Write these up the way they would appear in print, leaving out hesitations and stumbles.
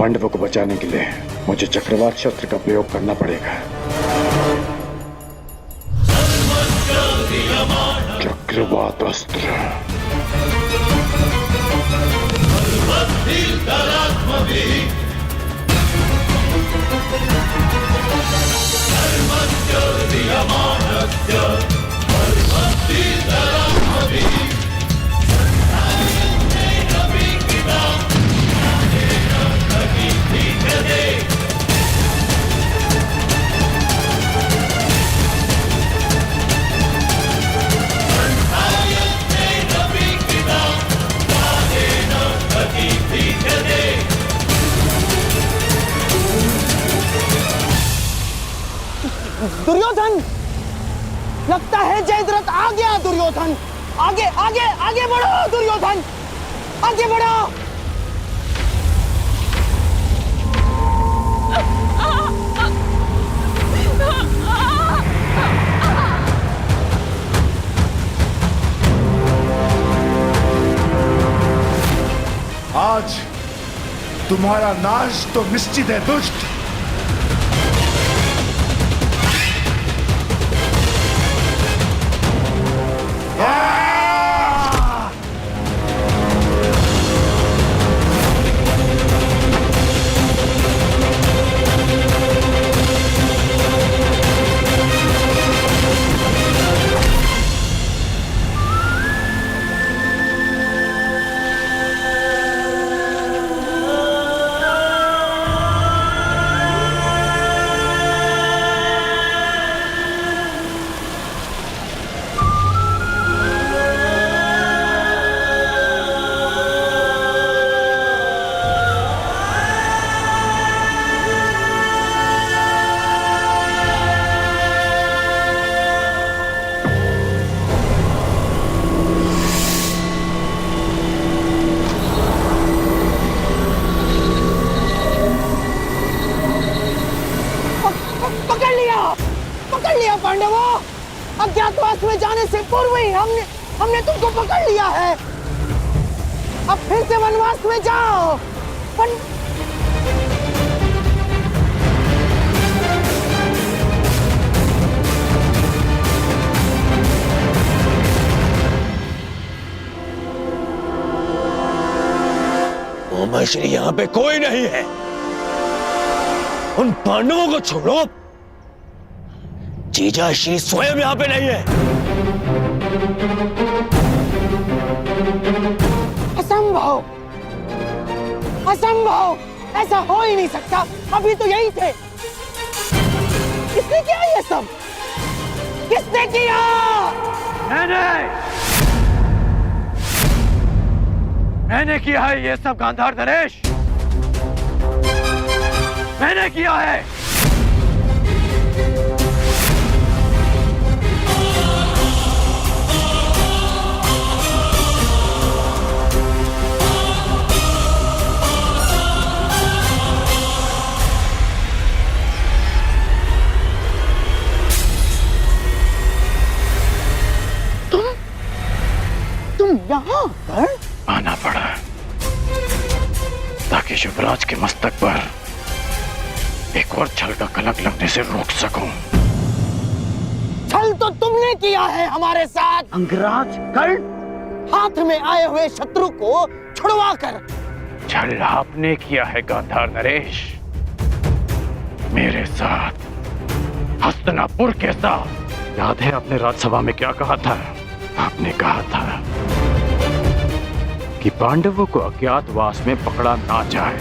पांडवों को बचाने के लिए मुझे चक्रवात शस्त्र का प्रयोग करना पड़ेगा। चक्रवात अस्त्र। दुर्योधन, लगता है जयद्रथ आ गया। दुर्योधन, आगे आगे आगे बढ़ो। दुर्योधन, आगे बढ़ो। आज तुम्हारा नाश तो निश्चित है दुष्ट। पकड़ लिया पांडवों। अज्ञातवास में जाने से पूर्व ही हमने तुमको पकड़ लिया है। अब फिर से वनवास में जाओ। उमाश्री, यहाँ पे कोई नहीं है। उन पांडवों को छोड़ो। जीजा श्री स्वयं यहाँ पे नहीं है। असंभव, असंभव, ऐसा हो ही नहीं सकता। अभी तो यही थे। किसने किया ये सब? किसने किया? मैंने किया है ये सब गांधार नरेश। मैंने किया है। तुम यहाँ पर? आना पड़ा ताकि युवराज के मस्तक पर एक और छल का कलंक लगने से रोक सकूं। छल तो तुमने किया है हमारे साथ। अंगराज कर्ण, हाथ में आए हुए शत्रु को छुड़वा कर। छल आपने किया है गांधार नरेश, मेरे साथ, हस्तिनापुर के साथ। याद है आपने राज्यसभा में क्या कहा था? आपने कहा था कि पांडवों को अज्ञातवास में पकड़ा ना जाए,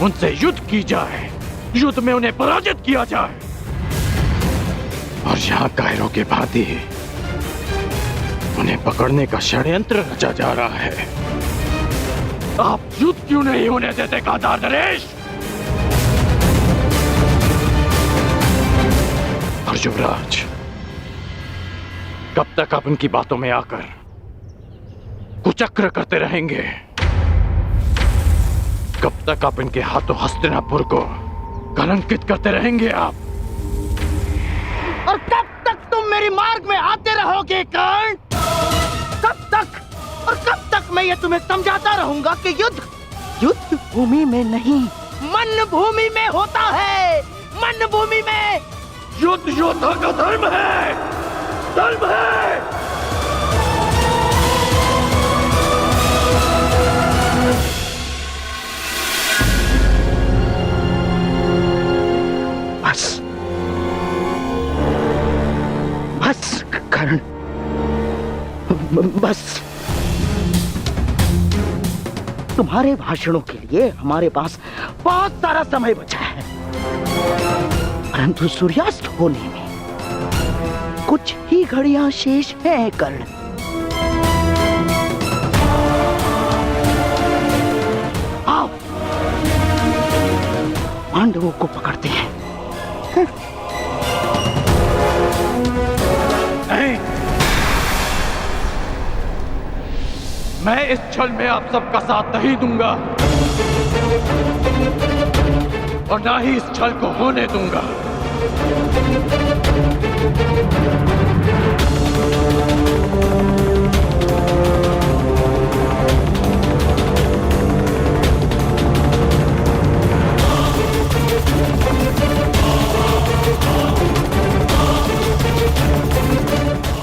उनसे युद्ध की जाए, युद्ध में उन्हें पराजित किया जाए। और यहाँ कायरों के भांति उन्हें पकड़ने का षड्यंत्र रचा जा रहा है। आप युद्ध क्यों नहीं होने देते गांधार नरेश? और युवराज, कब तक आप उनकी बातों में आकर कुचक्र करते रहेंगे? कब तक आप इनके हाथों हस्तिनापुर को कलंकित करते रहेंगे आप? और कब तक तुम मेरे मार्ग में आते रहोगे कर्ण? कब तक? और कब तक मैं ये तुम्हें समझाता रहूंगा कि युद्ध भूमि में नहीं, मन भूमि में होता है। मन भूमि में युद्ध योद्धा का धर्म है, धर्म है। बस बस कर्ण, बस। तुम्हारे भाषणों के लिए हमारे पास बहुत सारा समय बचा है, परंतु सूर्यास्त होने में कुछ ही घड़ियां शेष हैं कर्ण। आओ पांडवों को पकड़ते हैं। नहीं, मैं इस छल में आप सबका साथ नहीं दूंगा और ना ही इस छल को होने दूंगा।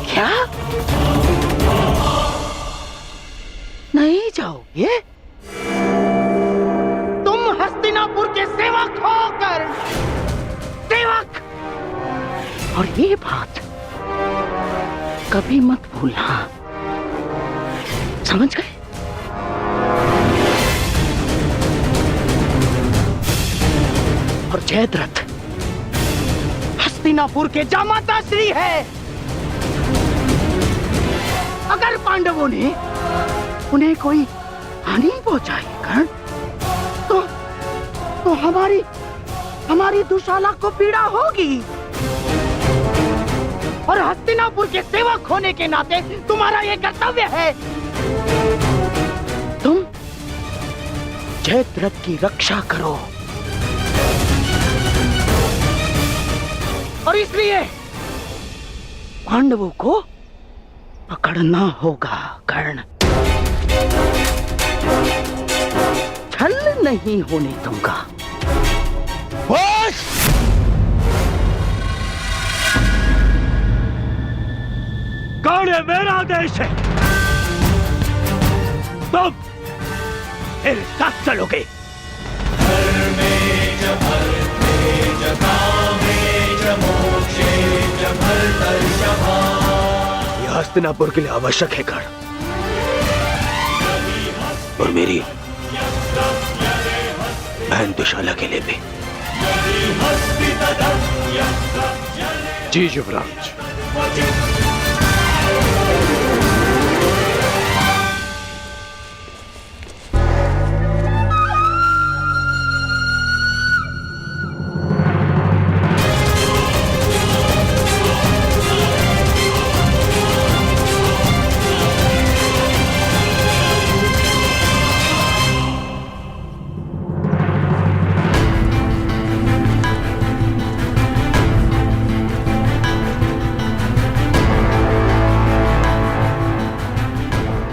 क्या नहीं जाओगे? तुम हस्तिनापुर के सेवक हो कर्ण, सेवक। और ये बात कभी मत भूलना, समझ गए? और जयद्रथ हस्तिनापुर के जामाता श्री है। अगर पांडवों ने उन्हें कोई हानि पहुंचाई कर्ण, तो हमारी दुशाला को पीड़ा होगी। और हस्तिनापुर के सेवक होने के नाते तुम्हारा यह कर्तव्य है, तुम जयद्रथ की रक्षा करो। और इसलिए पांडवों को पकड़ना होगा कर्ण, छल नहीं होने दूंगा। बस! कर्ण मेरा देश है, तुम मेरे साथ चलोगे। यह हस्तिनापुर के लिए आवश्यक है कर्ण, और मेरी बहन दुशाला के लिए भी। जी युवराज।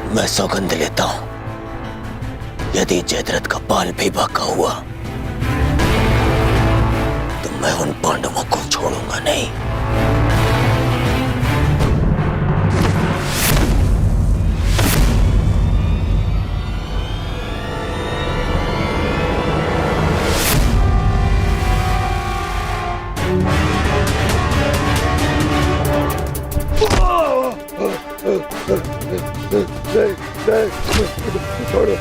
मैं सौगंध लेता हूं, यदि जयद्रथ का बाल भी बाका हुआ तो मैं उन पांडवों को छोड़ूंगा नहीं। छोड़ो।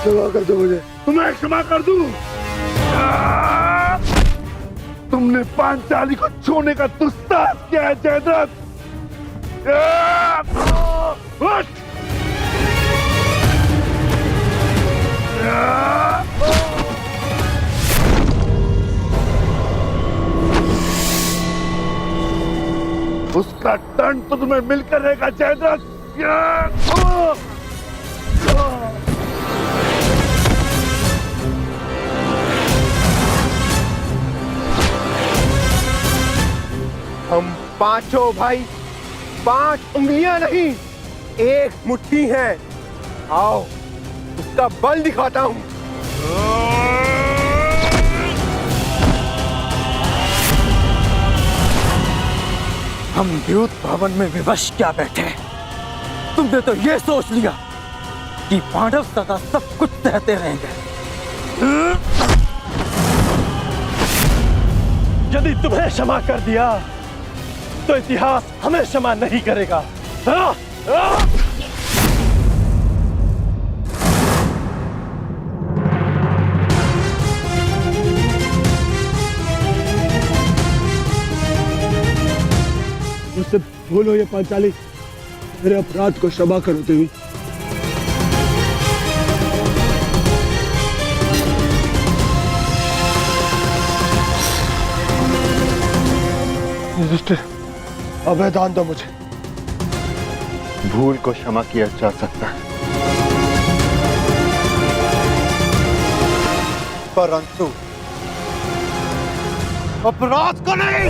क्षमा कर दो मुझे, तुम्हें क्षमा कर दूं। तुमने पांचाली को छूने का दुस्साहस किया है जयद्रथ। उसका दंड तो तुम्हें मिलकर रहेगा जयद्रथ। पांचों भाई 5 उंगलियां नहीं, एक मुट्ठी है। आओ उसका बल दिखाता हूं। हम द्यूत भवन में विवश क्या बैठे, तुमने तो ये सोच लिया कि पांडव सदा सब कुछ सहते रहेंगे। यदि तुम्हें क्षमा कर दिया तो इतिहास हमें क्षमा नहीं करेगा। मुझसे भूल हो ये पांचाली, मेरे अपराध को क्षमा करो देवी। युधिष्ठिर, अभय दान दो मुझे। भूल को क्षमा किया जा सकता है, परंतु अपराध को नहीं।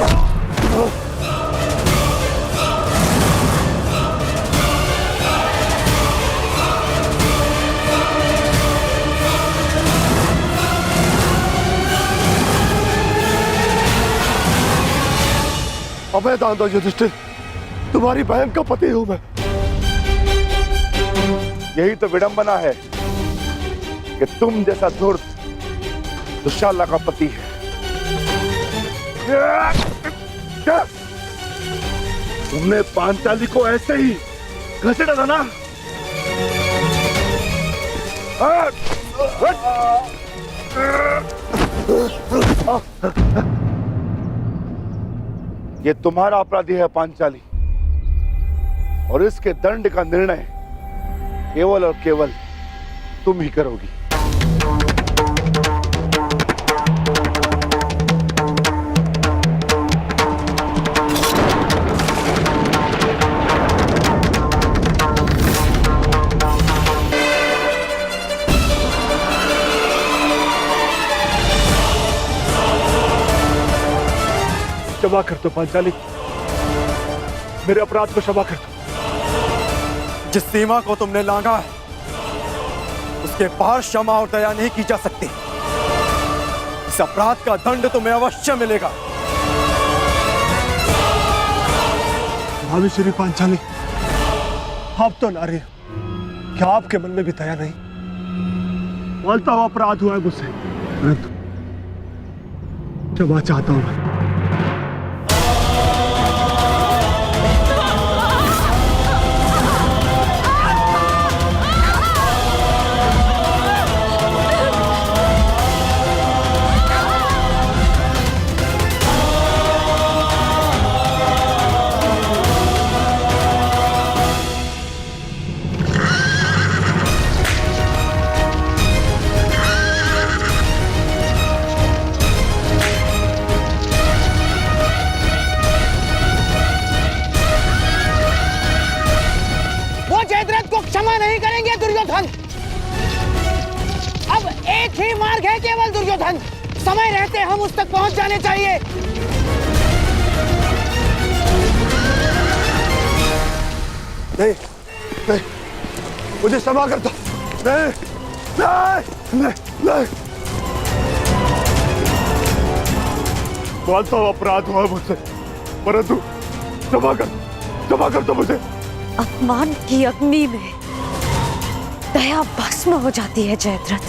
अभय दान दो युधिष्ठिर, तुम्हारी बहन का पति हूं मैं। यही तो विडंबना है कि तुम जैसा धूर्त दुशाला का पति है। तुमने पांचाली को ऐसे ही घसीटा था ना? ये तुम्हारा अपराधी है पांचाली, और इसके दंड का निर्णय केवल और केवल तुम ही करोगी। क्षमा कर दो पांचाली, मेरे अपराध को क्षमा कर दो। जिस सीमा को तुमने लांघा है उसके पार क्षमा और दया नहीं की जा सकती। इस अपराध का दंड तुम्हें अवश्य मिलेगा। भाभी श्री पांचाली, आप तो नारी हो, क्या आपके मन में भी दया नहीं? बोलता हुआ अपराध हुआ है मुझसे, परंतु क्षमा चाहता हूं मैं। क्षमा नहीं करेंगे दुर्योधन। अब एक ही मार्ग है केवल दुर्योधन, समय रहते हम उस तक पहुंच जाने चाहिए। नहीं नहीं, मुझे क्षमा कर दो। नहीं नहीं नहीं नहीं, बोलता हुआ अपराध हुआ मुझसे, परंतु क्षमा कर दो मुझे। अपमान की अग्नि में दया भस्म हो जाती है जयद्रथ।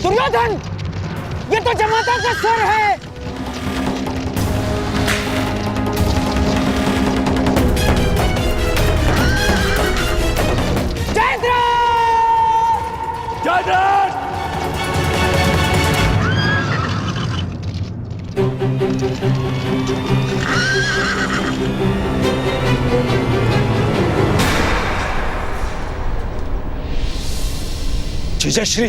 दुर्योधन, ये तो जमाता का स्वर है। जीजाश्री,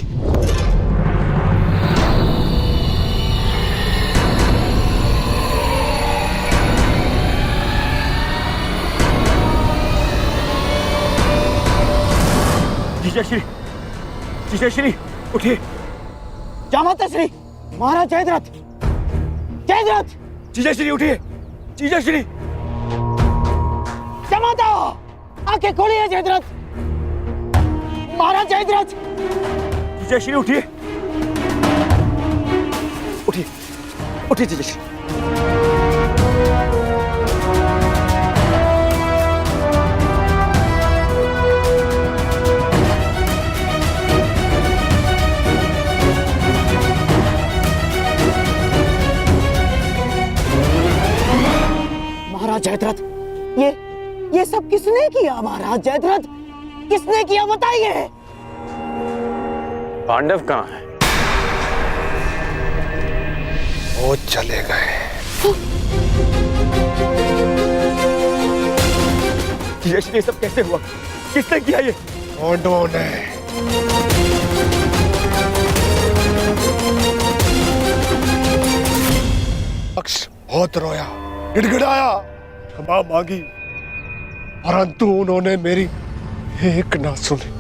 जीजाश्री उठिए। जामाता श्री महाराज जयद्रथ, जयद्रथ जीजाश्री उठिए। जीजाश्री जामाता आंखें खोलिए जयद्रथ, महाराज जयद्रथ। जीजाश्री उठिए, उठिए उठिए जीजाश्री। महाराज जयद्रथ, ये सब किसने किया? महाराज जयद्रथ किसने किया बताइए। पांडव कहाँ है? वो चले गए। जीजाश्री ये सब कैसे हुआ? किसने किया ये? पांडवों ने। अक्ष बहुत रोया, गिड़गिड़ाया, क्षमा मांगी, परंतु उन्होंने मेरी एक ना सुनी।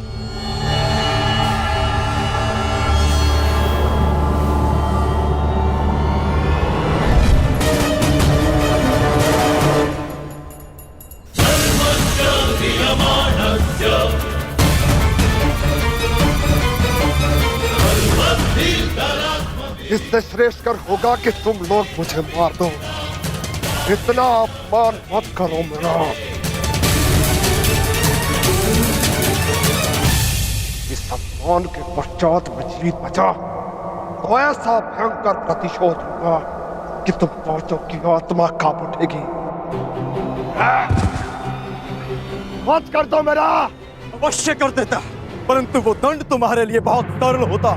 इससे श्रेष्ठकर होगा कि तुम लोग मुझे मार दो। इतना अपमान मत करो मेरा। इस अपमान के पश्चात मैं जीत बचा तो ऐसा भयंकर प्रतिशोध होगा कि तुम पांचों की आत्मा कांप उठेगी। मत कर दो मेरा। अवश्य कर देता, परंतु वो दंड तुम्हारे लिए बहुत सरल होता।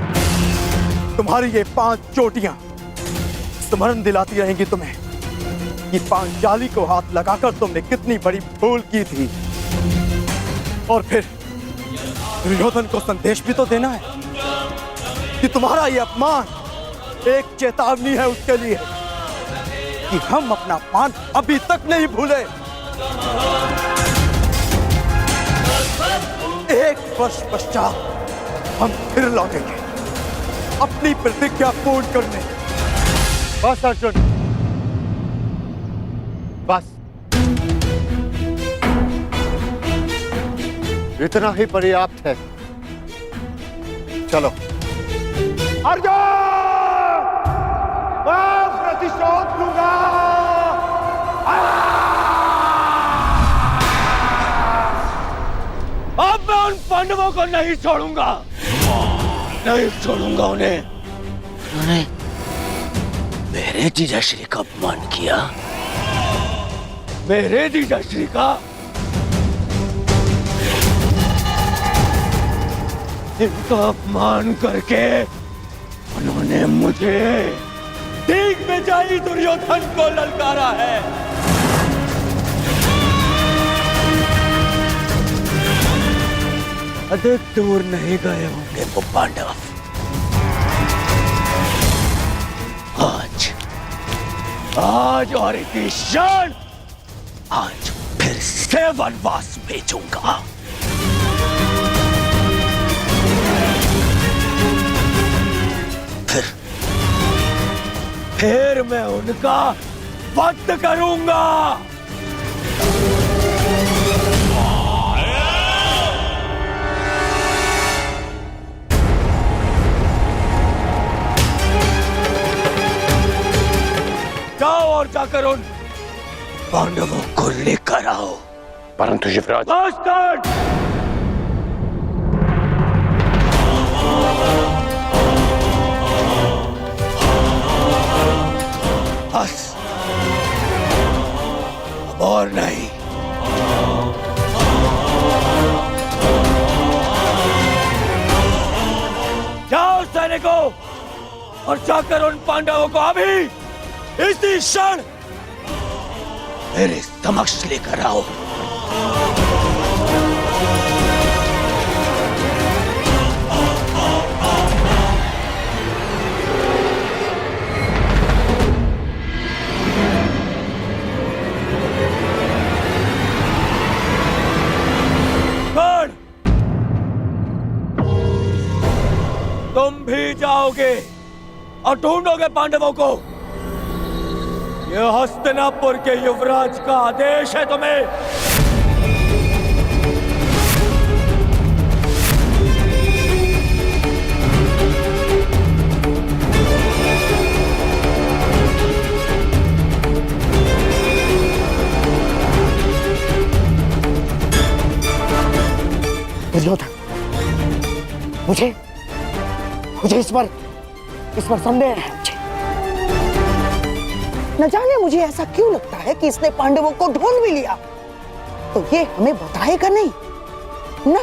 तुम्हारी ये 5 चोटियां स्मरण दिलाती रहेंगी तुम्हें कि पांचाली को हाथ लगाकर तुमने कितनी बड़ी भूल की थी। और फिर दुर्योधन को संदेश भी तो देना है कि तुम्हारा ये अपमान एक चेतावनी है उसके लिए कि हम अपना अपमान अभी तक नहीं भूले। 1 वर्ष पश्चात हम फिर लौटेंगे अपनी प्रतिज्ञा पूर्ण करने। बस अर्जुन, बस इतना ही पर्याप्त है। चलो। अर्जुन, मैं प्रतिशोध लूंगा। अब मैं उन पांडवों को नहीं छोड़ूंगा, नहीं छोड़ूंगा उन्हें। उन्होंने मेरे जीजाश्री का अपमान किया। मेरे जीजाश्री का? इनका अपमान करके उन्होंने मुझे ठीक में जाई दुर्योधन को ललकारा है। अधिक दूर नहीं गए होंगे वो पांडव। आज और इसी क्षण आज फिर से वनवास भेजूंगा। फिर मैं उनका वध करूंगा। जाओ और जाकर उन पांडवों को लेकर आओ। परंतु युवराज, बस अब और नहीं। जाओ सैनिकों और जाकर उन पांडवों को अभी इसी क्षण मेरे समक्ष लेकर आओ। जाओगे और ढूंढोगे पांडवों को। यह हस्तिनापुर के युवराज का आदेश है तुम्हें। दुर्योधन, मुझे मुझे इस पर संदेह है। मुझे न जाने मुझे ऐसा क्यों लगता है कि इसने पांडवों को ढूंढ भी लिया तो ये हमें बताएगा नहीं ना।